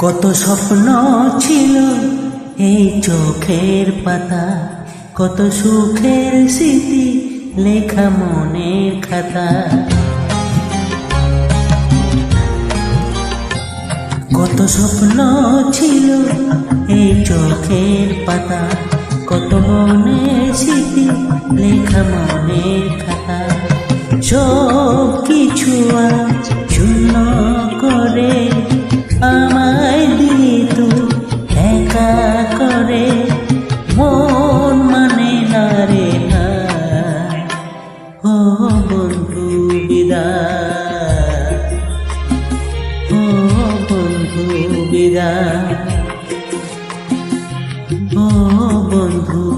কত স্বপ্ন ছিল এই চোখের পাতা, কত সুখের স্মৃতি লেখা মনের খাতা। কত স্বপ্ন ছিল এই চোখের পাতা, কত মনের স্মৃতি লেখা মনের খাতা। সব কিছু আজ শূন্য করে আমায় দিত একা করে, মন মানে না রে না। ও বন্ধু বিদায়, ও বন্ধু বিদায়।